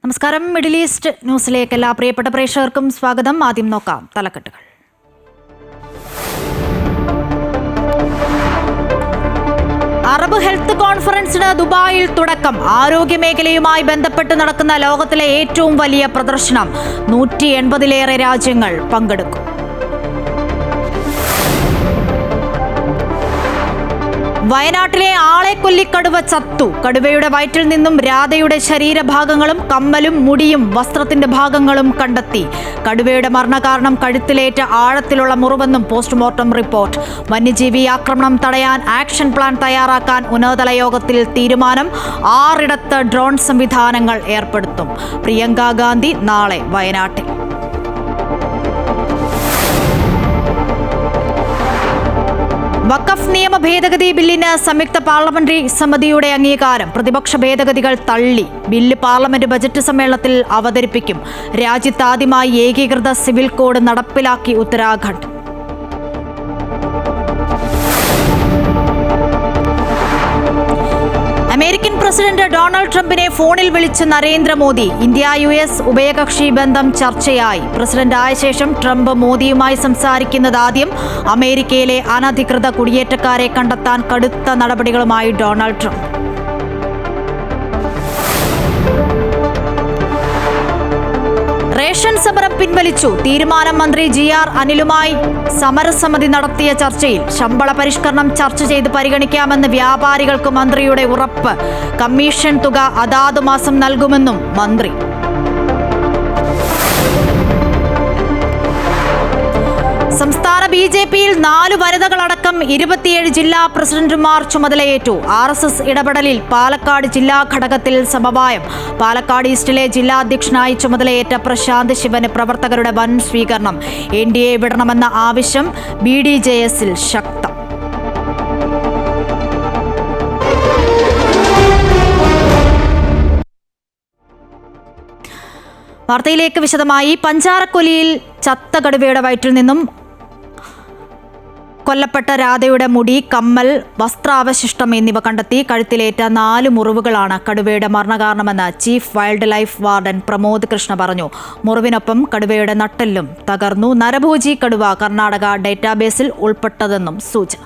നമസ്കാരം. Middle east ന്യൂസിലേക്ക് എല്ലാ പ്രിയപ്പെട്ട പ്രേക്ഷകർക്കും സ്വാഗതം. ആദ്യം നോക്കാം തലക്കെട്ടുകൾ. അറബ് ഹെൽത്ത് കോൺഫറൻസിന് ദുബായിൽ തുടക്കം. ആരോഗ്യമേഖലയുമായി ബന്ധപ്പെട്ട് നടക്കുന്ന ലോകത്തിലെ ഏറ്റവും വലിയ പ്രദർശനം. 180-ലേറെ രാജ്യങ്ങൾ പങ്കെടുക്കും. വയനാട്ടിലെ ആളെക്കൊല്ലിക്കടുവ ചത്തു. കടുവയുടെ വയറ്റിൽ നിന്നും രാധയുടെ ശരീരഭാഗങ്ങളും കമ്മലും മുടിയും വസ്ത്രത്തിന്റെ ഭാഗങ്ങളും കണ്ടെത്തി. കടുവയുടെ മരണകാരണം കഴുത്തിലേറ്റ ആഴത്തിലുള്ള മുറിവെന്നും പോസ്റ്റ്മോർട്ടം റിപ്പോർട്ട്. വന്യജീവി ആക്രമണം തടയാൻ ആക്ഷൻ പ്ലാൻ തയ്യാറാക്കാൻ ഉന്നതതല യോഗത്തിൽ തീരുമാനം. 6 ഡ്രോൺ സംവിധാനങ്ങൾ ഏർപ്പെടുത്തും. പ്രിയങ്ക ഗാന്ധി നാളെ വയനാട്ടിൽ. വഖഫ് നിയമ ഭേദഗതി ബില്ലിന് സംയുക്ത പാർലമെന്ററി സമിതിയുടെ അംഗീകാരം. പ്രതിപക്ഷ ഭേദഗതികൾ തള്ളി. ബില്ല് പാർലമെന്റ് ബജറ്റ് സമ്മേളനത്തിൽ അവതരിപ്പിക്കും. രാജ്യത്താദ്യമായി ഏകീകൃത സിവിൽ കോഡ് നടപ്പിലാക്കി ഉത്തരാഖണ്ഡ്. അമേരിക്കൻ പ്രസിഡന്റ് ഡൊണാൾഡ് ട്രംപിനെ ഫോണിൽ വിളിച്ച് നരേന്ദ്രമോദി. ഇന്ത്യ-US ഉഭയകക്ഷി ബന്ധം ചർച്ചയായി. പ്രസിഡന്റ് ആയ ശേഷം ട്രംപ് മോദിയുമായി സംസാരിക്കുന്നതാദ്യം. അമേരിക്കയിലെ അനധികൃത കുടിയേറ്റക്കാരെ കണ്ടെത്താൻ കടുത്ത നടപടികളുമായി ഡൊണാൾഡ് ട്രംപ്. റേഷൻ സമരം പിൻവലിച്ചു. തീരുമാനം. മന്ത്രി GR അനിലുമായി സമരസമിതി നടത്തിയ ചർച്ചയിൽ. ശമ്പള പരിഷ്കരണം ചർച്ച ചെയ്ത് പരിഗണിക്കാമെന്ന് വ്യാപാരികൾക്ക് മന്ത്രിയുടെ ഉറപ്പ്. കമ്മീഷൻ തുക അതാത് മാസം നൽകുമെന്നും മന്ത്രി. സംസ്ഥാന BJPയിൽ 4 വനിതകളടക്കം 27 ജില്ലാ പ്രസിഡന്റുമാർ ചുമതലയേറ്റു. RSS ഇടപെടലിൽ പാലക്കാട് ജില്ലാ ഘടകത്തിൽ സമവായം. പാലക്കാട് ഈസ്റ്റിലെ ജില്ലാ അധ്യക്ഷനായി ചുമതലയേറ്റ പ്രശാന്ത് ശിവന് പ്രവർത്തകരുടെ വൻ സ്വീകരണം. NDA വിടണമെന്ന ആവശ്യം BDJSൽ ശക്തം. വാർത്തയിലേക്ക് വിശദമായി. പഞ്ചാരക്കൊല്ലിയിൽ ചത്ത കടുവയുടെ വയറ്റിൽ നിന്നും കൊല്ലപ്പെട്ട രാധയുടെ മുടി, കമ്മൽ, വസ്ത്രാവശിഷ്ടം എന്നിവ കണ്ടെത്തി. കഴുത്തിലേറ്റ 4 മുറിവുകളാണ് കടുവയുടെ മരണകാരണമെന്ന് chief wildlife warden Pramod Krishna പറഞ്ഞു. മുറിവിനൊപ്പം കടുവയുടെ നട്ടെല്ലും തകർന്നു. നരഭോജി കടുവ കർണാടക ഡേറ്റാബേസിൽ ഉൾപ്പെട്ടതെന്നും സൂചന.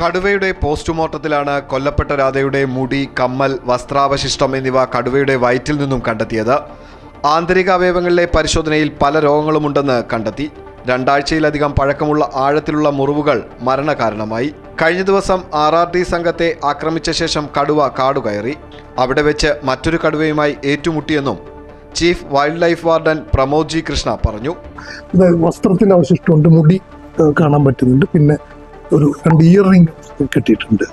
കടുവയുടെ പോസ്റ്റ്മോർട്ടത്തിലാണ് കൊല്ലപ്പെട്ട രാധയുടെ മുടി, കമ്മൽ, വസ്ത്രാവശിഷ്ടം എന്നിവ കടുവയുടെ വയറ്റിൽ നിന്നും കണ്ടെത്തിയത്. ആന്തരിക അവയവങ്ങളിലെ പരിശോധനയിൽ പല രോഗങ്ങളുമുണ്ടെന്ന് കണ്ടെത്തി. 2 ആഴ്ചയിലധികം പഴക്കമുള്ള ആഴത്തിലുള്ള മുറിവുകൾ മരണകാരണമായി. കഴിഞ്ഞ ദിവസം RRT സംഘത്തെ ആക്രമിച്ച ശേഷം കടുവ കാടുകയറി. അവിടെ വെച്ച് മറ്റൊരു കടുവയുമായി ഏറ്റുമുട്ടിയെന്നും chief wildlife warden Pramod G Krishna പറഞ്ഞു. വസ്ത്രത്തിന് അവശിഷ്ടമുണ്ട്, മുടി കാണാൻ പറ്റുന്നുണ്ട്, പിന്നെ ഒരു 2 ഇയർ റിംഗ് കെട്ടിയിട്ടുണ്ട്.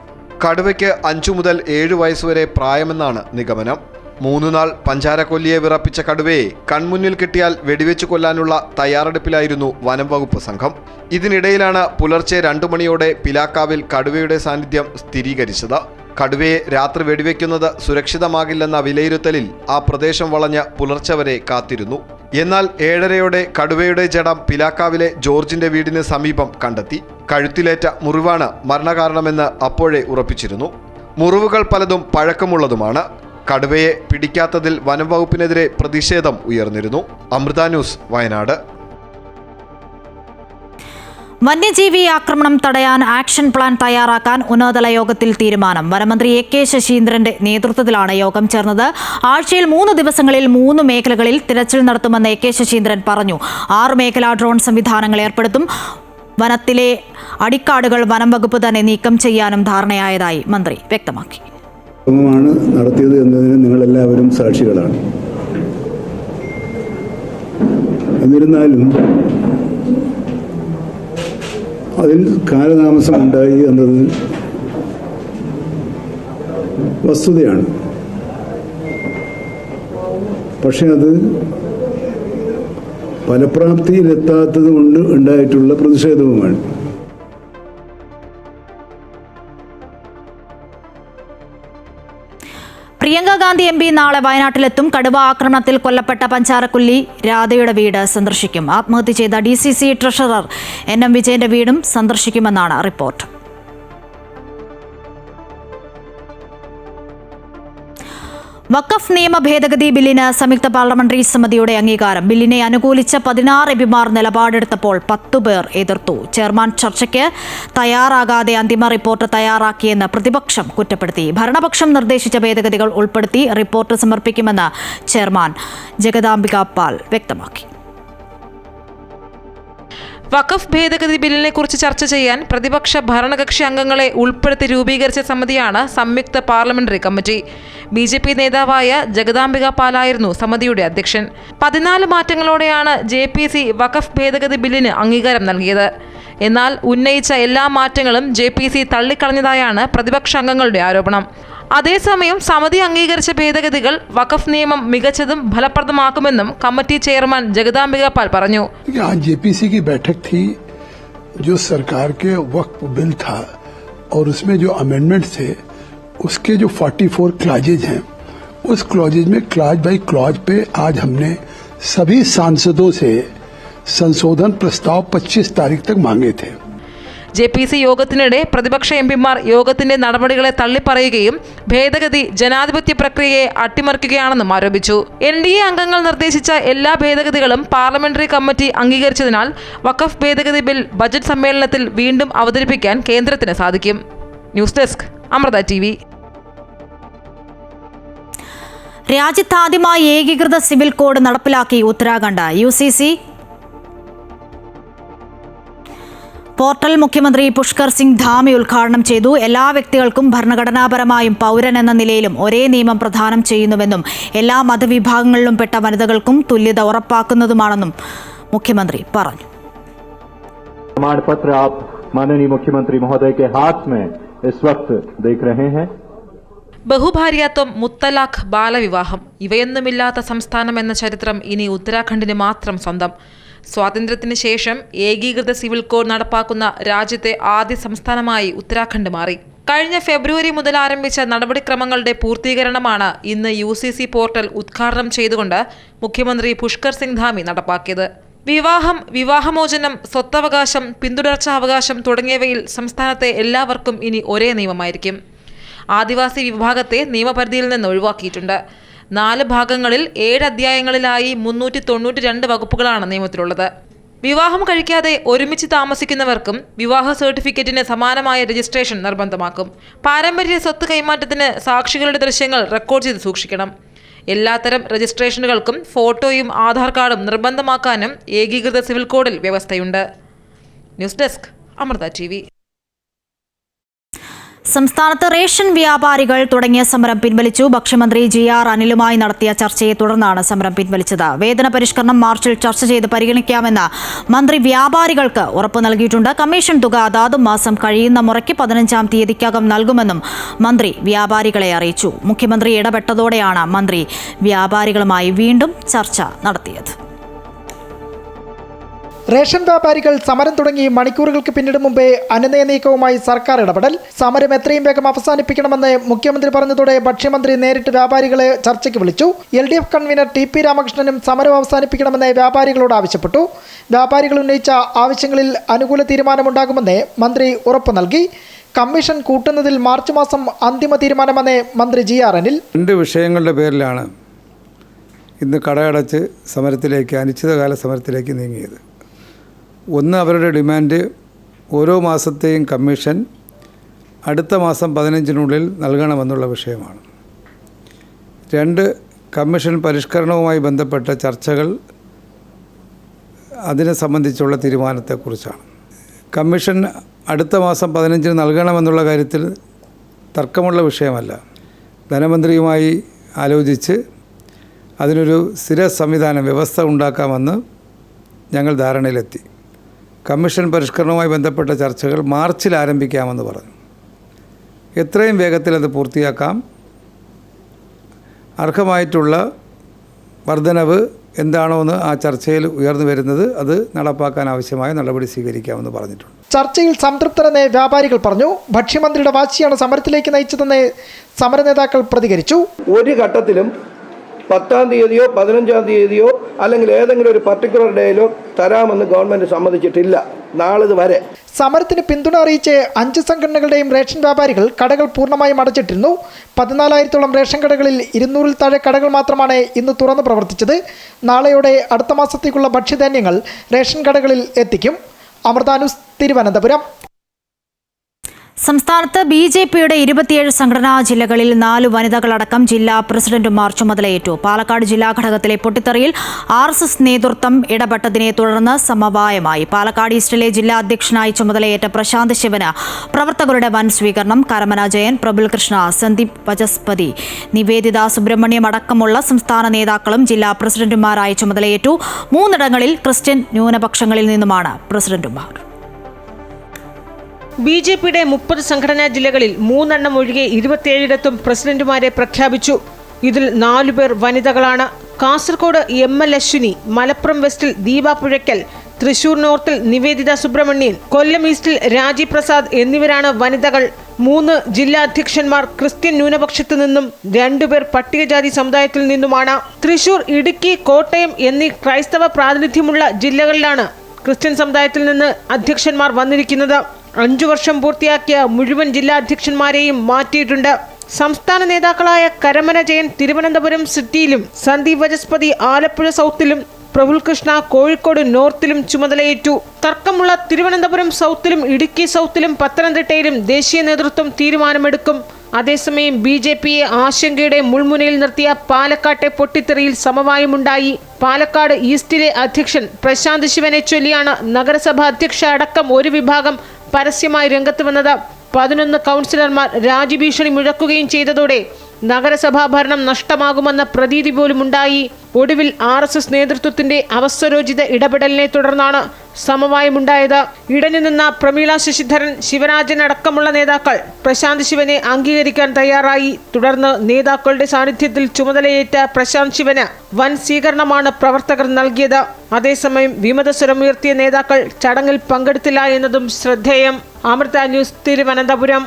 കടുവയ്ക്ക് 5 മുതൽ 7 വയസ്സുവരെ പ്രായമെന്നാണ് നിഗമനം. 3 നാൾ പഞ്ചാരക്കൊല്ലിയെ വിറപ്പിച്ച കടുവയെ കൺമുന്നിൽ കിട്ടിയാൽ വെടിവെച്ചു കൊല്ലാനുള്ള തയ്യാറെടുപ്പിലായിരുന്നു വനം വകുപ്പ് സംഘം. ഇതിനിടയിലാണ് പുലർച്ചെ 2 മണിയോടെ പിലാക്കാവിൽ കടുവയുടെ സാന്നിധ്യം സ്ഥിരീകരിച്ചത്. കടുവയെ രാത്രി വെടിവെക്കുന്നത് സുരക്ഷിതമാകില്ലെന്ന വിലയിരുത്തലിൽ ആ പ്രദേശം വളഞ്ഞ് പുലർച്ചെ വരെ കാത്തിരുന്നു. എന്നാൽ 7:30യോടെ കടുവയുടെ ജഡം പിലാക്കാവിലെ ജോർജിന്റെ വീടിന് സമീപം കണ്ടെത്തി. കഴുത്തിലേറ്റ മുറിവാണ് മരണകാരണമെന്ന് അപ്പോഴേ ഉറപ്പിച്ചിരുന്നു. മുറിവുകൾ പലതും പഴക്കമുള്ളതുമാണ്. കടുവയെ പിടിക്കാത്തതിൽ വനം വകുപ്പിനെതിരെ പ്രതിഷേധം ഉയർന്നിരുന്നു. അമൃത ന്യൂസ്, വയനാട്. വന്യജീവി ആക്രമണം തടയാൻ ആക്ഷൻ പ്ലാൻ തയ്യാറാക്കാൻ ഉന്നതതല യോഗത്തിൽ തീരുമാനം. വനമന്ത്രി AK ശശീന്ദ്രന്റെ നേതൃത്വത്തിലാണ് യോഗം ചേർന്നത്. ആഴ്ചയിൽ 3 ദിവസങ്ങളിൽ 3 മേഖലകളിൽ തിരച്ചിൽ നടത്തുമെന്ന് AK ശശീന്ദ്രൻ പറഞ്ഞു. 6 മേഖലാ ഡ്രോൺ സംവിധാനങ്ങൾ ഏർപ്പെടുത്തും. വനത്തിലെ അടിക്കാടുകൾ വനം വകുപ്പ് തന്നെ നീക്കം ചെയ്യാനും ധാരണയായതായി മന്ത്രി വ്യക്തമാക്കി. ാണ് നടത്തിയത് എന്നതിന് നിങ്ങളെല്ലാവരും സാക്ഷികളാണ്. എന്നിരുന്നാലും അതിൽ കാലതാമസം ഉണ്ടായി എന്നത് വസ്തുതയാണ്. പക്ഷെ അത് ഫലപ്രാപ്തിയിലെത്താത്തത് കൊണ്ട് ഉണ്ടായിട്ടുള്ള പ്രതിഷേധവുമാണ്. പ്രിയങ്ക ഗാന്ധി MP നാളെ വയനാട്ടിലെത്തും. കടുവ ആക്രമണത്തിൽ കൊല്ലപ്പെട്ട പഞ്ചാരക്കൊല്ലി രാധയുടെ വീട് സന്ദർശിക്കും. ആത്മഹത്യ ചെയ്ത DCC ട്രഷറർ NM വിജയന്റെ വീടും സന്ദർശിക്കുമെന്നാണ് റിപ്പോർട്ട്. വഖഫ് നിയമ ഭേദഗതി ബില്ലിന് സംയുക്ത പാർലമെന്ററി സമിതിയുടെ അംഗീകാരം. ബില്ലിനെ അനുകൂലിച്ച 16 എംപിമാർ നിലപാടെടുത്തപ്പോൾ 10 പേർ എതിർത്തു. ചെയർമാൻ ചർച്ചയ്ക്ക് തയ്യാറാകാതെ അന്തിമ റിപ്പോർട്ട് തയ്യാറാക്കിയെന്ന് പ്രതിപക്ഷം കുറ്റപ്പെടുത്തി. ഭരണപക്ഷം നിർദ്ദേശിച്ച ഭേദഗതികൾ ഉൾപ്പെടുത്തി റിപ്പോർട്ട് സമർപ്പിക്കുമെന്ന് ചെയർമാൻ ജഗദാംബിക പാൽ വ്യക്തമാക്കി. വഖഫ് ഭേദഗതി ബില്ലിനെ കുറിച്ച് ചർച്ച ചെയ്യാൻ പ്രതിപക്ഷ ഭരണകക്ഷി അംഗങ്ങളെ ഉൾപ്പെടുത്തി രൂപീകരിച്ച സമിതിയാണ് സംയുക്ത പാർലമെന്ററി കമ്മിറ്റി. BJP നേതാവായ ജഗദാംബിക പാലായിരുന്നു സമിതിയുടെ അധ്യക്ഷൻ. 14 മാറ്റങ്ങളോടെയാണ് JPC വഖഫ് ഭേദഗതി ബില്ലിന് അംഗീകാരം നൽകിയത്. എന്നാൽ ഉന്നയിച്ച എല്ലാ മാറ്റങ്ങളും JPC തള്ളിക്കളഞ്ഞതായാണ് പ്രതിപക്ഷ അംഗങ്ങളുടെ ആരോപണം. അതേസമയം സമിതി അംഗീകരിച്ച ഭേദഗതികൾ വഖഫ് നിയമം മികച്ചതും ഫലപ്രദമാക്കുമെന്നും കമ്മിറ്റി ചെയർമാൻ ജഗദാംബിക പാൽ പറഞ്ഞു. JPC की बैठक थी, जो सरकार के वक्फ बिल था और उसमें जो अमेंडमेंट थे उसके जो 44 क्लॉजेज हैं, उस क्लॉजेज में क्लॉज बाई क्लॉज पे आज हमने सभी सांसदों से संशोधन प्रस्ताव 25 तारीख तक मांगे थे. JPC യോഗത്തിനിടെ പ്രതിപക്ഷ എംപിമാർ യോഗത്തിന്റെ നടപടികളെ തള്ളിപ്പറയുകയും ഭേദഗതി ജനാധിപത്യ പ്രക്രിയയെ അട്ടിമറിക്കുകയാണെന്നും ആരോപിച്ചു. NDA അംഗങ്ങൾ നിർദ്ദേശിച്ച എല്ലാ ഭേദഗതികളും പാർലമെന്ററി കമ്മിറ്റി അംഗീകരിച്ചതിനാൽ വഖഫ് ഭേദഗതി ബിൽ ബജറ്റ് സമ്മേളനത്തിൽ വീണ്ടും അവതരിപ്പിക്കാൻ കേന്ദ്രത്തിന് സാധിക്കും. News desk Amrita TV. രാജ്യത്താദ്യമായി ഏകീകൃത സിവിൽ കോഡ് നടപ്പിലാക്കി ഉത്തരാഖണ്ഡ്. UCC പോർട്ടൽ മുഖ്യമന്ത്രി പുഷ്കർ സിംഗ് ധാമി ഉദ്ഘാടനം ചെയ്തു. എല്ലാ വ്യക്തികൾക്കും ഭരണഘടനാപരമായും പൗരൻ എന്ന നിലയിലും ഒരേ നിയമം പ്രദാനം ചെയ്യുന്നുവെന്നും എല്ലാ മതവിഭാഗങ്ങളിലും പെട്ട വനിതകൾക്കും തുല്യത ഉറപ്പാക്കുന്നതുമാണെന്നും മുഖ്യമന്ത്രി പറഞ്ഞു. प्रमाण पत्र आप माननीय मुख्यमंत्री महोदय के हाथ में इस वक्त देख रहे हैं. ബഹുഭാര്യാത്വം, മുത്തലാഖ്, ബാലവിവാഹം ഇവയൊന്നുമില്ലാത്ത സംസ്ഥാനം എന്ന ചരിത്രം ഇനി ഉത്തരാഖണ്ഡിന് മാത്രം സ്വന്തം. സ്വാതന്ത്ര്യത്തിന് ശേഷം ഏകീകൃത സിവിൽ കോഡ് നടപ്പാക്കുന്ന രാജ്യത്തെ ആദ്യ സംസ്ഥാനമായി ഉത്തരാഖണ്ഡ് മാറി. കഴിഞ്ഞ ഫെബ്രുവരി മുതൽ ആരംഭിച്ച നടപടിക്രമങ്ങളുടെ പൂർത്തീകരണമാണ് ഇന്ന് UCC പോർട്ടൽ ഉദ്ഘാടനം ചെയ്തുകൊണ്ട് മുഖ്യമന്ത്രി പുഷ്കർ സിംഗ് ധാമി നടപ്പാക്കിയത്. വിവാഹം, വിവാഹമോചനം, സ്വത്തവകാശം, പിന്തുടർച്ചാവകാശം തുടങ്ങിയവയിൽ സംസ്ഥാനത്തെ എല്ലാവർക്കും ഇനി ഒരേ നിയമമായിരിക്കും. ആദിവാസി വിഭാഗത്തെ നിയമപരിധിയിൽ നിന്ന് ഒഴിവാക്കിയിട്ടുണ്ട്. 4 ഭാഗങ്ങളിൽ 7 അധ്യായങ്ങളിലായി 392 വകുപ്പുകളാണ് നിയമത്തിലുള്ളത്. വിവാഹം കഴിക്കാതെ ഒരുമിച്ച് താമസിക്കുന്നവർക്കും വിവാഹ സർട്ടിഫിക്കറ്റിന് സമാനമായ രജിസ്ട്രേഷൻ നിർബന്ധമാക്കും. പാരമ്പര്യ സ്വത്ത് കൈമാറ്റത്തിന് സാക്ഷികളുടെ ദൃശ്യങ്ങൾ റെക്കോർഡ് ചെയ്ത് സൂക്ഷിക്കണം. എല്ലാത്തരം രജിസ്ട്രേഷനുകൾക്കും ഫോട്ടോയും ആധാർ കാർഡും നിർബന്ധമാക്കാനും ഏകീകൃത സിവിൽ കോഡിൽ വ്യവസ്ഥയുണ്ട്. News desk Amrita TV. സംസ്ഥാനത്ത് റേഷൻ വ്യാപാരികൾ തുടങ്ങിയ സമരം പിൻവലിച്ചു. ഭക്ഷ്യമന്ത്രി GR അനിലുമായി നടത്തിയ ചർച്ചയെ തുടർന്നാണ് സമരം പിൻവലിച്ചത്. വേതന പരിഷ്കരണം മാർച്ചിൽ ചർച്ച ചെയ്ത് പരിഗണിക്കാമെന്ന് മന്ത്രി വ്യാപാരികൾക്ക് ഉറപ്പ് നൽകിയിട്ടുണ്ട്. കമ്മീഷൻ തുക അതാത് മാസം കഴിയുന്ന മുറയ്ക്ക് 15-ാം തീയതിക്കകം നൽകുമെന്നും മന്ത്രി വ്യാപാരികളെ അറിയിച്ചു. മുഖ്യമന്ത്രി ഇടപെട്ടതോടെയാണ് മന്ത്രി വ്യാപാരികളുമായി വീണ്ടും ചർച്ച നടത്തിയത്. റേഷൻ വ്യാപാരികൾ സമരം തുടങ്ങി മണിക്കൂറുകൾക്ക് പിന്നിടും മുമ്പേ അനുനയ നീക്കവുമായി സർക്കാർ ഇടപെടൽ. സമരം എത്രയും വേഗം അവസാനിപ്പിക്കണമെന്ന് മുഖ്യമന്ത്രി പറഞ്ഞതോടെ ഭക്ഷ്യമന്ത്രി നേരിട്ട് വ്യാപാരികളെ ചർച്ചയ്ക്ക് വിളിച്ചു. LDF കൺവീനർ TP രാമകൃഷ്ണനും സമരം അവസാനിപ്പിക്കണമെന്ന് വ്യാപാരികളോട് ആവശ്യപ്പെട്ടു. വ്യാപാരികൾ ഉന്നയിച്ച ആവശ്യങ്ങളിൽ അനുകൂല തീരുമാനമുണ്ടാകുമെന്ന് മന്ത്രി ഉറപ്പു നൽകി. കമ്മീഷൻ കൂട്ടുന്നതിൽ മാർച്ച് മാസം അന്തിമ തീരുമാനമെന്ന് മന്ത്രി GR അനിൽ. 2 വിഷയങ്ങളുടെ പേരിലാണ് ഇന്ന് കടയടച്ച് സമരത്തിലേക്ക്, അനിശ്ചിതകാല സമരത്തിലേക്ക് നീങ്ങിയത്. ഒന്ന്, അവരുടെ ഡിമാൻഡ് ഓരോ മാസത്തെയും കമ്മീഷൻ അടുത്ത മാസം 15-നുള്ളിൽ നൽകണമെന്നുള്ള വിഷയമാണ്. 2, കമ്മീഷൻ പരിഷ്കരണവുമായി ബന്ധപ്പെട്ട ചർച്ചകൾ, അതിനെ സംബന്ധിച്ചുള്ള തീരുമാനത്തെക്കുറിച്ചാണ്. കമ്മീഷൻ അടുത്ത മാസം 15-ന് നൽകണമെന്നുള്ള കാര്യത്തിൽ തർക്കമുള്ള വിഷയമല്ല. ധനമന്ത്രിയുമായി ആലോചിച്ച് അതിനൊരു സ്ഥിര സംവിധാനം, വ്യവസ്ഥ ഉണ്ടാക്കാമെന്ന് ഞങ്ങൾ ധാരണയിലെത്തി. കമ്മീഷൻ പരിഷ്കരണവുമായി ബന്ധപ്പെട്ട ചർച്ചകൾ മാർച്ചിൽ ആരംഭിക്കാമെന്ന് പറഞ്ഞു. എത്രയും വേഗത്തിൽ അത് പൂർത്തിയാക്കാം. അർഹമായിട്ടുള്ള വർധനവ് എന്താണോ എന്ന് ആ ചർച്ചയിൽ ഉയർന്നു വരുന്നത് അത് നടപ്പാക്കാൻ ആവശ്യമായ നടപടി സ്വീകരിക്കാമെന്ന് പറഞ്ഞിട്ടുണ്ട്. ചർച്ചയിൽ സംതൃപ്തരെന്ന് വ്യാപാരികൾ പറഞ്ഞു. ഭക്ഷ്യമന്ത്രിയുടെ വാശിയാണ് സമരത്തിലേക്ക് നയിച്ചതെന്ന് സമര നേതാക്കൾ പ്രതികരിച്ചു. ഒരു ഘട്ടത്തിലും 10-ാം തീയതിയോ 15-ാം തീയതിയോ അല്ലെങ്കിൽ ഏതെങ്കിലും ഒരു പർട്ടിക്കുലർ ഡേയിലോ തരാമെന്ന് ഗവൺമെന്റ് സമ്മതിച്ചിട്ടില്ല നാളിത് വരെ. സമരത്തിന് പിന്തുണ അറിയിച്ച് 5 സംഘടനകളുടെയും റേഷൻ വ്യാപാരികൾ കടകൾ പൂർണ്ണമായും അടച്ചിട്ടിരുന്നു. 14,000-ഓളം റേഷൻ കടകളിൽ 200-ൽ താഴെ കടകൾ മാത്രമാണ് ഇന്ന് തുറന്ന് പ്രവർത്തിച്ചത്. നാളെയോടെ അടുത്ത മാസത്തേക്കുള്ള ഭക്ഷ്യധാന്യങ്ങൾ റേഷൻ കടകളിൽ എത്തിക്കും. അമൃത ന്യൂസ്, തിരുവനന്തപുരം. സംസ്ഥാനത്ത് BJPയുടെ 27 സംഘടനാ ജില്ലകളിൽ 4 വനിതകളടക്കം ജില്ലാ പ്രസിഡന്റുമാർ ചുമതലയേറ്റു. പാലക്കാട് ജില്ലാ ഘടകത്തിലെ പൊട്ടിത്തെറിയിൽ RSS നേതൃത്വം ഇടപെട്ടതിനെ തുടർന്ന് സമവായമായി. പാലക്കാട് ഈസ്റ്റിലെ ജില്ലാ അധ്യക്ഷനായി ചുമതലയേറ്റ പ്രശാന്ത് ശിവന് പ്രവർത്തകരുടെ വൻ സ്വീകരണം. കരമന ജയൻ, പ്രബുൽ കൃഷ്ണ, സന്ദീപ് വചസ്പതി, നിവേദിത സുബ്രഹ്മണ്യം അടക്കമുള്ള സംസ്ഥാന നേതാക്കളും ജില്ലാ പ്രസിഡന്റുമാരായി ചുമതലയേറ്റു. 3ഇടങ്ങളിൽ ക്രിസ്ത്യൻ ന്യൂനപക്ഷങ്ങളിൽ നിന്നുമാണ് പ്രസിഡന്റുമാർ. BJPയുടെ 30 സംഘടനാ ജില്ലകളിൽ 3 എണ്ണം ഒഴികെ 27ഇടത്തും പ്രസിഡന്റുമാരെ പ്രഖ്യാപിച്ചു. ഇതിൽ 4 പേർ വനിതകളാണ്. കാസർഗോഡ് ML അശ്വിനി, മലപ്പുറം വെസ്റ്റിൽ ദീപ പുഴയ്ക്കൽ, തൃശൂർ നോർത്തിൽ നിവേദിത സുബ്രഹ്മണ്യൻ, കൊല്ലം ഈസ്റ്റിൽ രാജീവ് പ്രസാദ് എന്നിവരാണ് വനിതകൾ. 3 ജില്ലാ അധ്യക്ഷന്മാർ ക്രിസ്ത്യൻ ന്യൂനപക്ഷത്തു നിന്നും 2 പേർ പട്ടികജാതി സമുദായത്തിൽ നിന്നുമാണ്. തൃശൂർ, ഇടുക്കി, കോട്ടയം എന്നീ ക്രൈസ്തവ പ്രാതിനിധ്യമുള്ള ജില്ലകളിലാണ് ക്രിസ്ത്യൻ സമുദായത്തിൽ നിന്ന് അധ്യക്ഷന്മാർ വന്നിരിക്കുന്നത്. 5 വർഷം പൂർത്തിയാക്കിയ മുഴുവൻ ജില്ലാ അധ്യക്ഷന്മാരെയും മാറ്റിയിട്ടുണ്ട്. സംസ്ഥാന നേതാക്കളായ കരമന ജയൻ തിരുവനന്തപുരം സിറ്റിയിലും, സന്ദീപ് വചസ്പതി ആലപ്പുഴ സൗത്തിലും, പ്രബുൽ കൃഷ്ണ കോഴിക്കോട് നോർത്തിലും ചുമതലയേറ്റു. തർക്കമുള്ള തിരുവനന്തപുരം സൗത്തിലും ഇടുക്കി സൗത്തിലും പത്തനംതിട്ടയിലും ദേശീയ നേതൃത്വം തീരുമാനമെടുക്കും. അതേസമയം BJPയെ ആശങ്കയുടെ മുൾമുനയിൽ നിർത്തിയ പാലക്കാട്ടെ പൊട്ടിത്തെറിയിൽ സമവായമുണ്ടായി. പാലക്കാട് ഈസ്റ്റിലെ അധ്യക്ഷൻ പ്രശാന്ത് ശിവനെ ചൊല്ലിയാണ് നഗരസഭാ അധ്യക്ഷ അടക്കം ഒരു വിഭാഗം പരസ്യമായി രംഗത്ത് വന്നത്. 11 കൗൺസിലർമാർ രാജ്യഭീഷണി മുഴക്കുകയും ചെയ്തതോടെ നഗരസഭാ ഭരണം നഷ്ടമാകുമെന്ന പ്രതീതി പോലും ഉണ്ടായി. ഒടുവിൽ RSS നേതൃത്വത്തിന്റെ അവസരോചിത ഇടപെടലിനെ തുടർന്നാണ് സമവായമുണ്ടായത്. ഇടഞ്ഞു നിന്ന പ്രമീള ശശിധരൻ, ശിവരാജൻ അടക്കമുള്ള നേതാക്കൾ പ്രശാന്ത് ശിവനെ അംഗീകരിക്കാൻ തയ്യാറായി. തുടർന്ന് നേതാക്കളുടെ സാന്നിധ്യത്തിൽ ചുമതലയേറ്റ പ്രശാന്ത് ശിവന് വൻ സ്വീകരണമാണ് പ്രവർത്തകർ നൽകിയത്. അതേസമയം വിമതസ്വരമുയർത്തിയ നേതാക്കൾ ചടങ്ങിൽ പങ്കെടുത്തില്ല എന്നതും ശ്രദ്ധേയം. അമൃത ന്യൂസ്, തിരുവനന്തപുരം.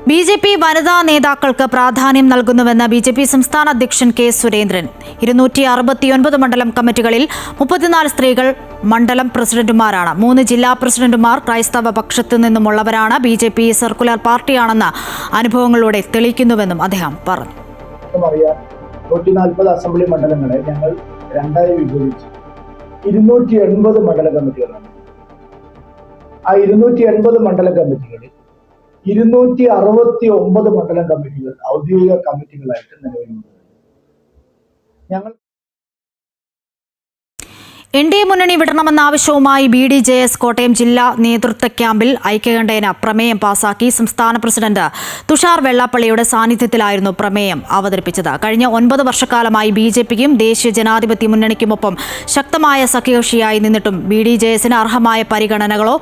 BJP വനിതാ നേതാക്കൾക്ക് പ്രാധാന്യം നൽകുന്നുവെന്ന് BJP സംസ്ഥാന അധ്യക്ഷൻ K. സുരേന്ദ്രൻ. 269 മണ്ഡലം കമ്മിറ്റികളിൽ 34 സ്ത്രീകൾ മണ്ഡലം പ്രസിഡന്റുമാരാണ്. 3 ജില്ലാ പ്രസിഡന്റുമാർ ക്രൈസ്തവ പക്ഷത്തു നിന്നുമുള്ളവരാണ്. BJP സർക്കുലർ പാർട്ടിയാണെന്ന് അനുഭവങ്ങളിലൂടെ തെളിയിക്കുന്നുവെന്നും അദ്ദേഹം പറഞ്ഞു. 140 അസംബ്ലി മണ്ഡലങ്ങളെ ഞങ്ങൾ 2ആയി വിഭജിച്ചു. 280 മണ്ഡല കമ്മിറ്റികളാണ്. ആ 280 മണ്ഡല കമ്മിറ്റികളിൽ 269 മണ്ഡലം കമ്മിറ്റികൾ ഔദ്യോഗിക കമ്മിറ്റികളായിട്ട് നിലവിലുണ്ട്. ഞങ്ങൾ NDA മുന്നണി വിടണമെന്ന ആവശ്യവുമായി BDJS കോട്ടയം ജില്ലാ നേതൃത്വ ക്യാമ്പിൽ ഐക്യകണ്ഠേന പ്രമേയം പാസാക്കി. സംസ്ഥാന പ്രസിഡന്റ് തുഷാർ വെള്ളാപ്പള്ളിയുടെ സാന്നിധ്യത്തിലായിരുന്നു പ്രമേയം അവതരിപ്പിച്ചത്. കഴിഞ്ഞ 9 വർഷക്കാലമായി BJPക്കും ദേശീയ ജനാധിപത്യ മുന്നണിക്കുമൊപ്പം ശക്തമായ സഖ്യകക്ഷിയായി നിന്നിട്ടും BDJSന് അർഹമായ പരിഗണനകളോ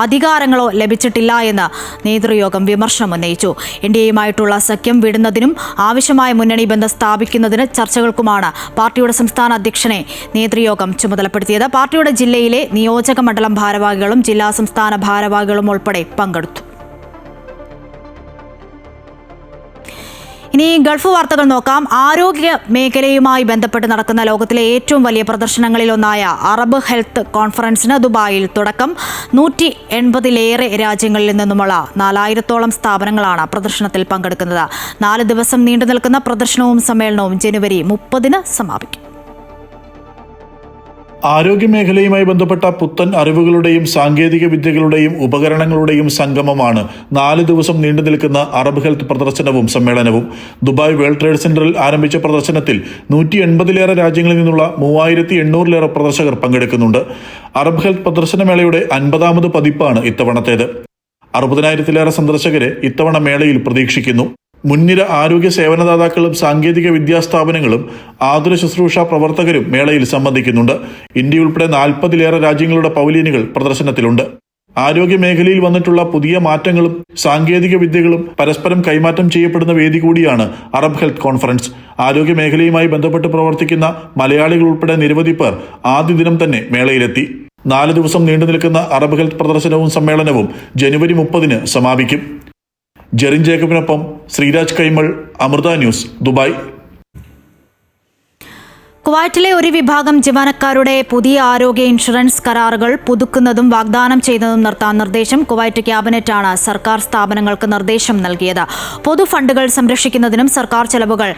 അധികാരങ്ങളോ ലഭിച്ചിട്ടില്ല എന്ന് നേതൃയോഗം വിമർശനം ഉന്നയിച്ചു. NDAയുമായിട്ടുള്ള സഖ്യം വിടുന്നതിനും ആവശ്യമായ മുന്നണി ബന്ധം സ്ഥാപിക്കുന്നതിന് ചർച്ചകൾക്കുമാണ് പാർട്ടിയുടെ സംസ്ഥാന അധ്യക്ഷനെ നേതൃയോഗം ചുമതല പാർട്ടിയുടെ ജില്ലയിലെ നിയോജക മണ്ഡലം ഭാരവാഹികളും ജില്ലാ സംസ്ഥാന ഭാരവാഹികളും ഉൾപ്പെടെ പങ്കെടുത്തു. ഇനി ഗൾഫ് വാർത്തകൾ നോക്കാം. ആരോഗ്യ മേഖലയുമായി ബന്ധപ്പെട്ട് നടക്കുന്ന ലോകത്തിലെ ഏറ്റവും വലിയ പ്രദർശനങ്ങളിലൊന്നായ അറബ് ഹെൽത്ത് കോൺഫറൻസിന് ദുബായിൽ തുടക്കം. 180-ലേറെ രാജ്യങ്ങളിൽ നിന്നുമുള്ള 4000-ഓളം സ്ഥാപനങ്ങളാണ് പ്രദർശനത്തിൽ പങ്കെടുക്കുന്നത്. 4 ദിവസം നീണ്ടു നിൽക്കുന്ന പ്രദർശനവും സമ്മേളനവും ജനുവരി 30-ന് സമാപിക്കും. ആരോഗ്യമേഖലയുമായി ബന്ധപ്പെട്ട പുത്തൻ അറിവുകളുടെയും സാങ്കേതിക വിദ്യകളുടെയും ഉപകരണങ്ങളുടെയും സംഗമമാണ് 4 ദിവസം നീണ്ടു നിൽക്കുന്ന അറബ് ഹെൽത്ത് പ്രദർശനവും സമ്മേളനവും. ദുബായ് വേൾഡ് ട്രേഡ് സെന്ററിൽ ആരംഭിച്ച പ്രദർശനത്തിൽ 180-ലേറെ രാജ്യങ്ങളിൽ നിന്നുള്ള 3800-ലേറെ പ്രദർശകർ പങ്കെടുക്കുന്നുണ്ട്. അറബ് ഹെൽത്ത് പ്രദർശനമേളയുടെ 50ാമത് പതിപ്പാണ് ഇത്തവണത്തേത്. 60,000-ലേറെ സന്ദർശകരെ ഇത്തവണ മേളയിൽ പ്രതീക്ഷിക്കുന്നു. മുൻനിര ആരോഗ്യ സേവനദാതാക്കളും സാങ്കേതിക വിദ്യാസ്ഥാപനങ്ങളും ആതുര ശുശ്രൂഷ പ്രവർത്തകരും മേളയിൽ സംബന്ധിക്കുന്നുണ്ട്. ഇന്ത്യ ഉൾപ്പെടെ 40-ലേറെ രാജ്യങ്ങളുടെ പവലിയനുകൾ പ്രദർശനത്തിലുണ്ട്. ആരോഗ്യ മേഖലയിൽ വന്നിട്ടുള്ള പുതിയ മാറ്റങ്ങളും സാങ്കേതിക വിദ്യകളും പരസ്പരം കൈമാറ്റം ചെയ്യപ്പെടുന്ന വേദി കൂടിയാണ് അറബ് ഹെൽത്ത് കോൺഫറൻസ്. ആരോഗ്യ മേഖലയുമായി ബന്ധപ്പെട്ട് പ്രവർത്തിക്കുന്ന മലയാളികൾ ഉൾപ്പെടെ നിരവധി പേർ ആദ്യ ദിനം തന്നെ മേളയിലെത്തി. 4 ദിവസം നീണ്ടു നിൽക്കുന്ന അറബ് ഹെൽത്ത് പ്രദർശനവും സമ്മേളനവും ജനുവരി 30 സമാപിക്കും. ജെറിൻ ജേക്കബിനൊപ്പം ശ്രീരാജ് കൈമൾ, അമൃത ന്യൂസ്, ദുബായ്. കുവൈറ്റിലെ ഒരു വിഭാഗം ജീവനക്കാരുടെ പുതിയ ആരോഗ്യ ഇൻഷുറൻസ് കരാറുകൾ പുതുക്കുന്നതും വാഗ്ദാനം ചെയ്യുന്നതും നിർത്താൻ നിർദ്ദേശം കുവൈറ്റ് ക്യാബിനറ്റാണ് സർക്കാർ സ്ഥാപനങ്ങൾക്ക് നിർദ്ദേശം നൽകിയത്. പൊതുഫണ്ടുകൾ സംരക്ഷിക്കുന്നതിനും സർക്കാർ ചെലവുകൾ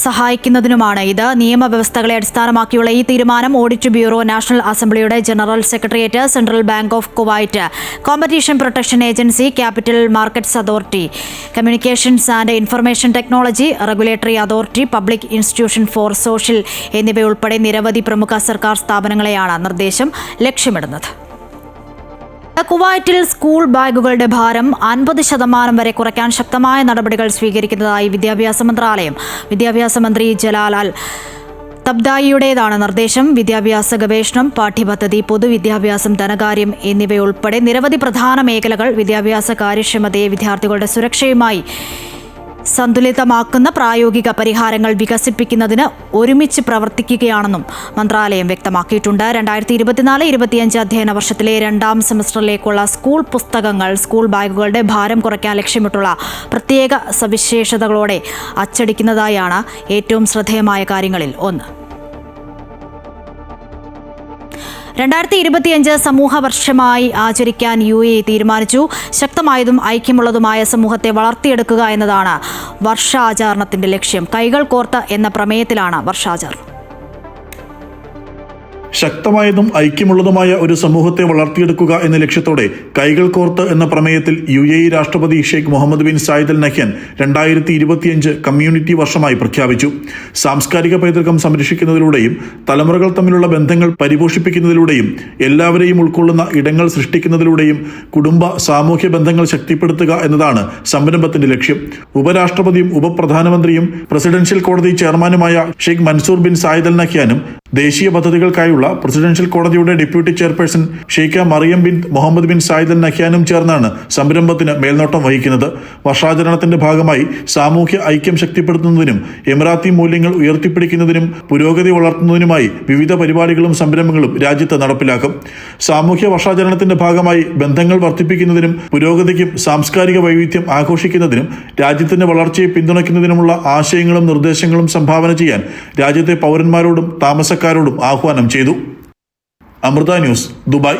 സഹായിക്കുന്നതിനുമാണ് ഇത്. നിയമവ്യവസ്ഥകളെ അടിസ്ഥാനമാക്കിയുള്ള ഈ തീരുമാനം ഓഡിറ്റ് ബ്യൂറോ, നാഷണൽ അസംബ്ലിയുടെ general secretariat, central bank of Kuwait, competition protection agency, capital markets authority, communications and information technology regulatory authority, public institution for social എന്നിവയുൾപ്പെടെ നിരവധി പ്രമുഖ സർക്കാർ സ്ഥാപനങ്ങളെയാണ് നിർദ്ദേശം ലക്ഷ്യമിടുന്നത്. കുവൈറ്റിൽ സ്കൂൾ ബാഗുകളുടെ ഭാരം 50% വരെ കുറയ്ക്കാൻ ശക്തമായ നടപടികൾ സ്വീകരിക്കുന്നതായി വിദ്യാഭ്യാസ മന്ത്രാലയം. വിദ്യാഭ്യാസ മന്ത്രി ജലാൽ അൽ തബ്ദായിയുടേതാണ് നിർദ്ദേശം. വിദ്യാഭ്യാസ ഗവേഷണം, പാഠ്യപദ്ധതി, പൊതുവിദ്യാഭ്യാസം, ധനകാര്യം എന്നിവയുൾപ്പെടെ നിരവധി പ്രധാന മേഖലകൾ വിദ്യാഭ്യാസ കാര്യക്ഷമതയെ വിദ്യാർത്ഥികളുടെ സുരക്ഷയുമായി സന്തുലിതമാക്കുന്ന പ്രായോഗിക പരിഹാരങ്ങൾ വികസിപ്പിക്കുന്നതിന് ഒരുമിച്ച് പ്രവർത്തിക്കുകയാണെന്നും മന്ത്രാലയം വ്യക്തമാക്കിയിട്ടുണ്ട്. 2024-25 അധ്യയന വർഷത്തിലെ 2ാം സെമസ്റ്ററിലേക്കുള്ള സ്കൂൾ പുസ്തകങ്ങൾ സ്കൂൾ ബാഗുകളുടെ ഭാരം കുറയ്ക്കാൻ ലക്ഷ്യമിട്ടുള്ള പ്രത്യേക സവിശേഷതകളോടെ അച്ചടിക്കുന്നതായാണ് ഏറ്റവും ശ്രദ്ധേയമായ കാര്യങ്ങളിൽ ഒന്ന്. 2025 സമൂഹ വർഷമായി ആചരിക്കാൻ UAE തീരുമാനിച്ചു. ശക്തമായതും ഐക്യമുള്ളതുമായ സമൂഹത്തെ വളർത്തിയെടുക്കുക എന്നതാണ് വർഷാചരണത്തിന്റെ ലക്ഷ്യം. കൈകൾ കോർത്ത് എന്ന പ്രമേയത്തിലാണ് വർഷാചരണം. ശക്തമായതും ഐക്യമുള്ളതുമായ ഒരു സമൂഹത്തെ വളർത്തിയെടുക്കുക എന്ന ലക്ഷ്യത്തോടെ കൈകൾ കോർത്ത് എന്ന പ്രമേയത്തിൽ UAE രാഷ്ട്രപതി Sheikh Mohammed bin Zayed Al Nahyan 2025 community വർഷമായി പ്രഖ്യാപിച്ചു. സാംസ്കാരിക പൈതൃകം സംരക്ഷിക്കുന്നതിലൂടെയും തലമുറകൾ തമ്മിലുള്ള ബന്ധങ്ങൾ പരിപോഷിപ്പിക്കുന്നതിലൂടെയും എല്ലാവരെയും ഉൾക്കൊള്ളുന്ന ഇടങ്ങൾ സൃഷ്ടിക്കുന്നതിലൂടെയും കുടുംബ സാമൂഹ്യ ബന്ധങ്ങൾ ശക്തിപ്പെടുത്തുക എന്നതാണ് സംരംഭത്തിന്റെ ലക്ഷ്യം. ഉപരാഷ്ട്രപതിയും ഉപപ്രധാനമന്ത്രിയും പ്രസിഡൻഷ്യൽ കോടതി ചെയർമാനുമായ Sheikh Mansour bin Zayed Al നഹ്യാനും ദേശീയ പദ്ധതികൾക്കായുള്ള പ്രസിഡൻഷ്യൽ കോടതിയുടെ deputy chairperson Sheikha Mariam bin Mohammed bin Zayed Al നഹ്യാനും ചേർന്നാണ് സംരംഭത്തിന് മേൽനോട്ടം വഹിക്കുന്നത്. വർഷാചരണത്തിന്റെ ഭാഗമായി സാമൂഹ്യ ഐക്യം ശക്തിപ്പെടുത്തുന്നതിനും എമിറാത്തി മൂല്യങ്ങൾ ഉയർത്തിപ്പിടിക്കുന്നതിനും പുരോഗതി വളർത്തുന്നതിനുമായി വിവിധ പരിപാടികളും സംരംഭങ്ങളും രാജ്യത്ത് നടപ്പിലാക്കും. സാമൂഹ്യ വർഷാചരണത്തിന്റെ ഭാഗമായി ബന്ധങ്ങൾ വർദ്ധിപ്പിക്കുന്നതിനും പുരോഗതിക്കും സാംസ്കാരിക വൈവിധ്യം ആഘോഷിക്കുന്നതിനും രാജ്യത്തിന്റെ വളർച്ചയെ പിന്തുണയ്ക്കുന്നതിനുമുള്ള ആശയങ്ങളും നിർദ്ദേശങ്ങളും സംഭാവന ചെയ്യാൻ രാജ്യത്തെ പൗരന്മാരോടും താമസക്കാരോടും ആഹ്വാനം ചെയ്തു. Amrita news, Dubai.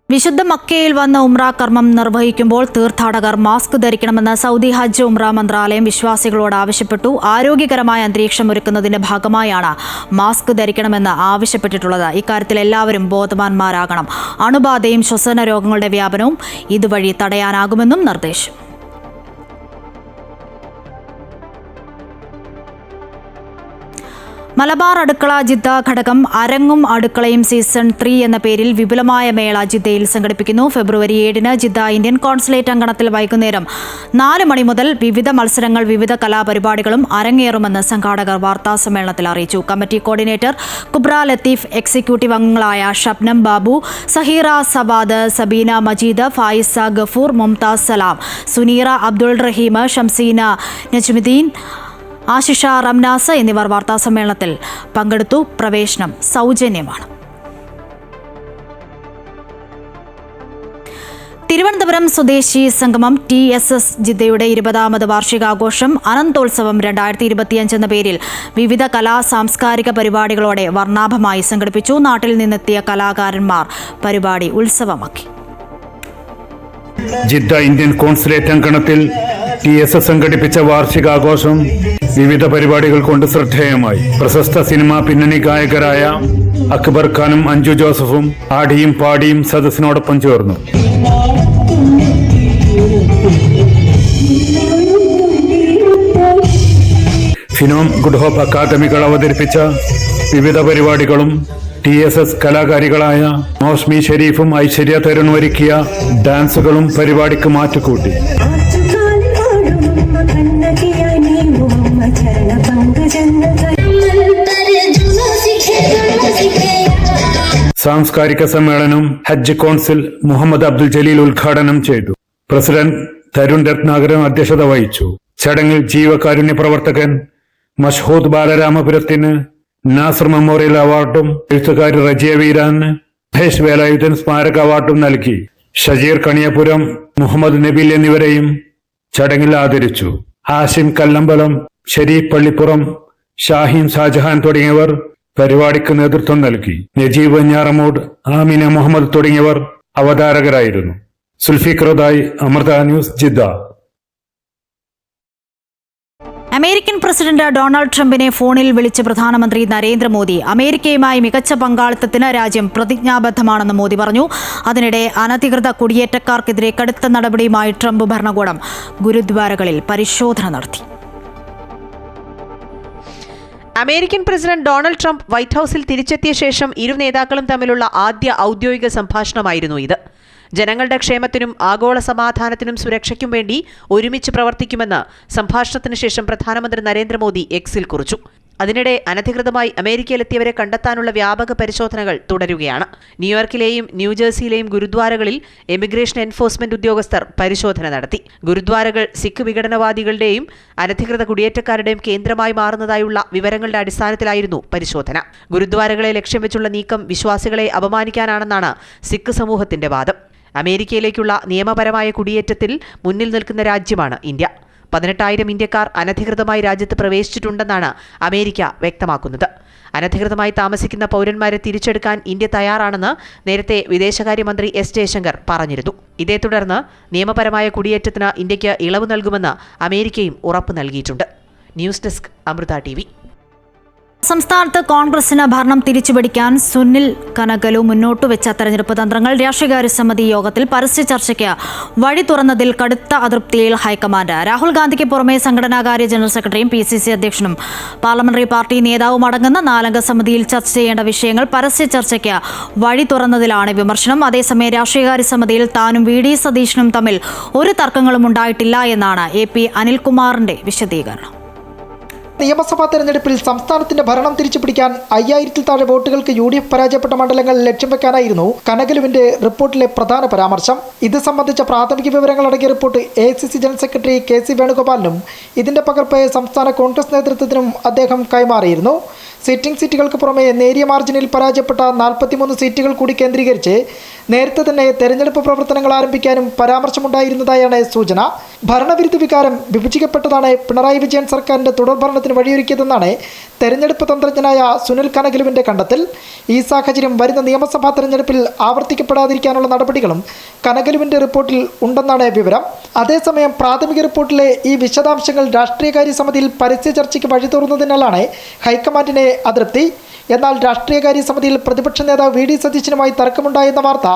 വിശുദ്ധ മക്കയിൽ വന്ന് ഉംറ കർമ്മം നിർവഹിക്കുമ്പോൾ തീർത്ഥാടകർ മാസ്ക് ധരിക്കണമെന്ന് സൗദി ഹജ്ജ് ഉംറ മന്ത്രാലയം വിശ്വാസികളോട് ആവശ്യപ്പെട്ടു. ആരോഗ്യകരമായ അന്തരീക്ഷം ഒരുക്കുന്നതിന്റെ ഭാഗമായാണ് മാസ്ക് ധരിക്കണമെന്ന് ആവശ്യപ്പെട്ടിട്ടുള്ളത്. ഇക്കാര്യത്തിൽ എല്ലാവരും ബോധവാന്മാരാകണം. അണുബാധയും ശ്വസന രോഗങ്ങളുടെ വ്യാപനവും ഇതുവഴി തടയാനാകുമെന്നും നിർദ്ദേശം. മലബാർ അടുക്കള ജിദ്ദ ഘടകം അരങ്ങും അടുക്കളയും സീസൺ 3 എന്ന പേരിൽ വിപുലമായ മേള ജിദ്ദയിൽ സംഘടിപ്പിക്കുന്നു. ഫെബ്രുവരി 7 ജിദ്ദ ഇന്ത്യൻ കോൺസുലേറ്റ് അങ്കണത്തിൽ വൈകുന്നേരം 4 മണി മുതൽ വിവിധ മത്സരങ്ങൾ, വിവിധ കലാപരിപാടികളും അരങ്ങേറുമെന്ന് സംഘാടകർ വാർത്താസമ്മേളനത്തിൽ അറിയിച്ചു. Committee coordinator Kubbra Latheef, executive അംഗങ്ങളായ ഷബ്നം ബാബു, സഹീറ സവാദ്, സബീന മജീദ്, ഫായിസ ഗഫൂർ, മുംതാസ് സലാം, സുനീറ അബ്ദുൾ റഹീം, ഷംസീന നജ്മുദ്ദീൻ, ആശിഷ റംനാസ് എന്നിവർ വാർത്താസമ്മേളനത്തിൽ പങ്കെടുത്തു. പ്രവേശനം സൗജന്യമാണ്. തിരുവനന്തപുരം സ്വദേശി സംഗമം TSS ജിദ്ദയുടെ 20ാമത് വാർഷികാഘോഷം അനന്തോത്സവം 2025 എന്ന പേരിൽ വിവിധ കലാ സാംസ്കാരിക പരിപാടികളോടെ വർണ്ണാഭമായി സംഘടിപ്പിച്ചു. നാട്ടിൽ നിന്നെത്തിയ കലാകാരന്മാർ പരിപാടി ഉത്സവമാക്കി. ജിദ്ദ ഇന്ത്യൻ കോൺസുലേറ്റ് അങ്കണത്തിൽ TSS സംഘടിപ്പിച്ച വാർഷികാഘോഷം വിവിധ പരിപാടികൾ കൊണ്ട് ശ്രദ്ധേയമായി. പ്രശസ്ത സിനിമാ പിന്നണി ഗായകരായ അക്ബർ ഖാനും അഞ്ജു ജോസഫും ആടിയും പാടിയും സദസ്സിനോടൊപ്പം ചേർന്നു. ഫിനോം ഗുഡ് ഹോപ്പ് അക്കാദമികൾ അവതരിപ്പിച്ച വിവിധ പരിപാടികളും TSS കലാകാരികളായ മോസ്മി ഷെരീഫും ഐശ്വര്യ തരുണും ഒരുക്കിയ ഡാൻസുകളും പരിപാടിക്ക് മാറ്റുകൂട്ടി. സാംസ്കാരിക സമ്മേളനം ഹജ്ജ് കോൺസിൽ മുഹമ്മദ് അബ്ദുൽ ജലീൽ ഉദ്ഘാടനം ചെയ്തു. പ്രസിഡന്റ് തരുൺ രത്നാകരൻ അധ്യക്ഷത വഹിച്ചു. ചടങ്ങിൽ ജീവകാരുണ്യ പ്രവർത്തകൻ മഷ്ഹൂദ് ബാലരാമപുരത്തിന് നാസർ മെമ്മോറിയൽ അവാർഡും എഴുത്തുകാരി റജിയ വീരാന് മഹേഷ് വേലായുധൻ സ്മാരക അവാർഡും നൽകി. ഷജീർ കണിയപുരം, മുഹമ്മദ് നബീൽ എന്നിവരെയും ചടങ്ങിൽ ആദരിച്ചു. ഹാഷിം കല്ലമ്പലം, ഷരീഫ് പള്ളിപ്പുറം, ഷാഹിൻ ഷാജഹാൻ തുടങ്ങിയവർ പരിപാടിക്ക് നേതൃത്വം നൽകി. നജീബ് വെഞ്ഞാറമൂട്, ആമിന മുഹമ്മദ് തുടങ്ങിയവർ അവതാരകരായിരുന്നു. സുൽഫിഖറുദായി, Amrita news, Jeddah. American president Donald ട്രംപിനെ ഫോണിൽ വിളിച്ച് പ്രധാനമന്ത്രി നരേന്ദ്രമോദി. അമേരിക്കയുമായി മികച്ച പങ്കാളിത്തത്തിന് രാജ്യം പ്രതിജ്ഞാബദ്ധമാണെന്ന് മോദി പറഞ്ഞു. അതിനിടെ അനധികൃത കുടിയേറ്റക്കാർക്കെതിരെ കടുത്ത നടപടിയുമായി ട്രംപ് ഭരണകൂടം ഗുരുദ്വാരകളിൽ പരിശോധന നടത്തി. American president Donald Trump white ഹൌസിൽ തിരിച്ചെത്തിയ ശേഷം ഇരു നേതാക്കളും തമ്മിലുള്ള ആദ്യ ഔദ്യോഗിക സംഭാഷണമായിരുന്നു ഇത്. ജനങ്ങളുടെ ക്ഷേമത്തിനും ആഗോള സമാധാനത്തിനും സുരക്ഷയ്ക്കും വേണ്ടി ഒരുമിച്ച് പ്രവർത്തിക്കുമെന്ന് സംഭാഷണത്തിന് ശേഷം പ്രധാനമന്ത്രി നരേന്ദ്രമോദി എക്സിൽ കുറിച്ചു. അതിനിടെ അനധികൃതമായി അമേരിക്കയിലെത്തിയവരെ കണ്ടെത്താനുള്ള വ്യാപക പരിശോധനകൾ തുടരുകയാണ്. ന്യൂയോർക്കിലെയും ന്യൂജേഴ്സിയിലെയും ഗുരുദ്വാരകളിൽ എമിഗ്രേഷൻ എൻഫോഴ്സ്മെന്റ് ഉദ്യോഗസ്ഥർ പരിശോധന നടത്തി. ഗുരുദ്വാരകൾ സിഖ് വിഘടനവാദികളുടെയും അനധികൃത കുടിയേറ്റക്കാരുടെയും കേന്ദ്രമായി മാറുന്നതായുള്ള വിവരങ്ങളുടെ അടിസ്ഥാനത്തിലായിരുന്നു പരിശോധന. ഗുരുദ്വാരകളെ ലക്ഷ്യം വെച്ചുള്ള നീക്കം വിശ്വാസികളെ അപമാനിക്കാനാണെന്നാണ് സിഖ് സമൂഹത്തിന്റെ വാദം. അമേരിക്കയിലേക്കുള്ള നിയമപരമായ കുടിയേറ്റത്തിൽ മുന്നിൽ നിൽക്കുന്ന രാജ്യമാണ് ഇന്ത്യ. 18,000 ഇന്ത്യക്കാർ അനധികൃതമായി രാജ്യത്ത് പ്രവേശിച്ചിട്ടുണ്ടെന്നാണ് അമേരിക്ക വ്യക്തമാക്കുന്നത്. അനധികൃതമായി താമസിക്കുന്ന പൗരന്മാരെ തിരിച്ചെടുക്കാൻ ഇന്ത്യ തയ്യാറാണെന്ന് നേരത്തെ വിദേശകാര്യമന്ത്രി എസ് ജയശങ്കർ പറഞ്ഞിരുന്നു. ഇതേ തുടർന്ന് നിയമപരമായ കുടിയേറ്റത്തിന് ഇന്ത്യക്ക് ഇളവ് നൽകുമെന്ന് അമേരിക്കയും ഉറപ്പ് നൽകിയിട്ടുണ്ട്. News desk, Amrita TV. സംസ്ഥാനത്ത് കോൺഗ്രസിന് ഭരണം തിരിച്ചുപിടിക്കാൻ സുനിൽ കനകലു മുന്നോട്ടുവെച്ച തെരഞ്ഞെടുപ്പ് തന്ത്രങ്ങൾ രാഷ്ട്രീയകാര്യ സമിതി യോഗത്തിൽ പരസ്യ ചർച്ചയ്ക്ക് വഴി തുറന്നതിൽ കടുത്ത അതൃപ്തിയിൽ ഹൈക്കമാൻഡ്. രാഹുൽ ഗാന്ധിക്ക് പുറമെ സംഘടനാകാര്യ ജനറൽ സെക്രട്ടറിയും PCC അധ്യക്ഷനും പാർലമെന്ററി പാർട്ടി നേതാവും അടങ്ങുന്ന 4-അംഗ സമിതിയിൽ ചർച്ച ചെയ്യേണ്ട വിഷയങ്ങൾ പരസ്യ ചർച്ചയ്ക്ക് വഴി തുറന്നതിലാണ് വിമർശനം. അതേസമയം രാഷ്ട്രീയകാര്യ സമിതിയിൽ താനും VD സതീശനും തമ്മിൽ ഒരു തർക്കങ്ങളും ഉണ്ടായിട്ടില്ല എന്നാണ് AP അനിൽകുമാറിന്റെ വിശദീകരണം. നിയമസഭാ തെരഞ്ഞെടുപ്പിൽ സംസ്ഥാനത്തിന്റെ ഭരണം തിരിച്ചുപിടിക്കാൻ 5000-ൽ താഴെ വോട്ടുകൾക്ക് UDF പരാജയപ്പെട്ട മണ്ഡലങ്ങൾ ലക്ഷ്യം വെക്കാനായിരുന്നു കനകലുവിന്റെ റിപ്പോർട്ടിലെ പ്രധാന പരാമർശം. ഇത് സംബന്ധിച്ച പ്രാഥമിക വിവരങ്ങൾ അടങ്ങിയ report AICC general secretary KC വേണുഗോപാലിനും ഇതിന്റെ പകർപ്പ് സംസ്ഥാന കോൺഗ്രസ് നേതൃത്വത്തിനും അദ്ദേഹം കൈമാറിയിരുന്നു. സിറ്റിംഗ് സീറ്റുകൾക്ക് പുറമെ നേരിയ മാർജിനിൽ പരാജയപ്പെട്ട 43 സീറ്റുകൾ കൂടി കേന്ദ്രീകരിച്ച് നേരത്തെ തന്നെ തെരഞ്ഞെടുപ്പ് പ്രവർത്തനങ്ങൾ ആരംഭിക്കാനും പരാമർശമുണ്ടായിരുന്നതായാണ് സൂചന. ഭരണവിരുദ്ധ വികാരം വിഭജിക്കപ്പെട്ടതാണ് പിണറായി വിജയൻ സർക്കാരിന്റെ തുടർഭരണത്തിന് വഴിയൊരുക്കിയതെന്നാണ് തെരഞ്ഞെടുപ്പ് തന്ത്രജ്ഞനായ സുനിൽ കനകലുവിന്റെ കണ്ടെത്തൽ. ഈ സാഹചര്യം വരുന്ന നിയമസഭാ തെരഞ്ഞെടുപ്പിൽ ആവർത്തിക്കപ്പെടാതിരിക്കാനുള്ള നടപടികളും കനകലുവിന്റെ റിപ്പോർട്ടിൽ ഉണ്ടെന്നാണ് വിവരം. അതേസമയം പ്രാഥമിക റിപ്പോർട്ടിലെ ഈ വിശദാംശങ്ങൾ രാഷ്ട്രീയകാര്യ സമിതിയിൽ പരസ്യ ചർച്ചയ്ക്ക് വഴി തുറന്നതിനാലാണ് ഹൈക്കമാൻഡിനെ അതൃപ്തി. എന്നാൽ രാഷ്ട്രീയകാര്യ സമിതിയിൽ പ്രതിപക്ഷ നേതാവ് VD സതീശനുമായി തർക്കമുണ്ടായെന്ന വാർത്ത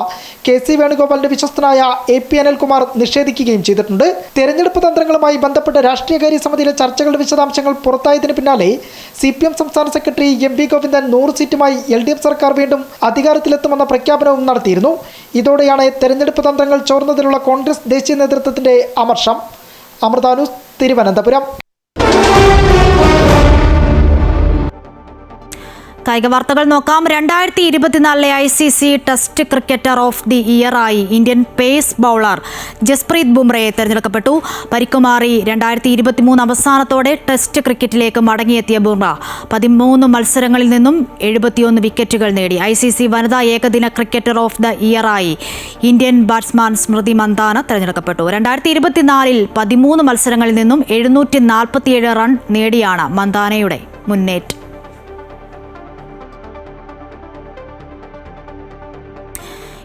KC വേണുഗോപാലിന്റെ വിശ്വസ്തനായ AP അനിൽകുമാർ നിഷേധിക്കുകയും ചെയ്തിട്ടുണ്ട്. തെരഞ്ഞെടുപ്പ് തന്ത്രങ്ങളുമായി ബന്ധപ്പെട്ട രാഷ്ട്രീയകാര്യ സമിതിയിലെ ചർച്ചകളുടെ വിശദാംശങ്ങൾ പുറത്തായതിന് പിന്നാലെ CPM സംസ്ഥാന സെക്രട്ടറി MP ഗോവിന്ദൻ 100 സീറ്റുമായി LDF സർക്കാർ വീണ്ടും അധികാരത്തിലെത്തുമെന്ന പ്രഖ്യാപനവും നടത്തിയിരുന്നു. ഇതോടെയാണ് തെരഞ്ഞെടുപ്പ് തന്ത്രങ്ങൾ ചോർന്നതിലുള്ള കോൺഗ്രസ് ദേശീയ നേതൃത്വത്തിന്റെ അമർഷം. അമൃത ന്യൂസ്, തിരുവനന്തപുരം. കായിക വാർത്തകൾ നോക്കാം. 2024 ICC test cricketer of the year ആയി ഇന്ത്യൻ പേസ് ബൗളർ ജസ്പ്രീത് ബുംറയെ തെരഞ്ഞെടുക്കപ്പെട്ടു. പരിക്കുമാറി 2023 അവസാനത്തോടെ ടെസ്റ്റ് ക്രിക്കറ്റിലേക്ക് മടങ്ങിയെത്തിയ ബുംറ 13 മത്സരങ്ങളിൽ നിന്നും 71 വിക്കറ്റുകൾ നേടി. ICC വനിതാ ഏകദിന ക്രിക്കറ്റർ ഓഫ് ദി ഇയർ ആയി ഇന്ത്യൻ ബാറ്റ്സ്മാൻ സ്മൃതി മന്ദാന തെരഞ്ഞെടുക്കപ്പെട്ടു. 2024 13 മത്സരങ്ങളിൽ നിന്നും 747 റൺ നേടിയാണ് മന്ദാനയുടെ മുന്നേറ്റം.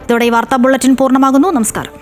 ഇതോടെ ഈ വാർത്താ ബുള്ളറ്റിൻ പൂർണ്ണമാകുന്നു. നമസ്കാരം.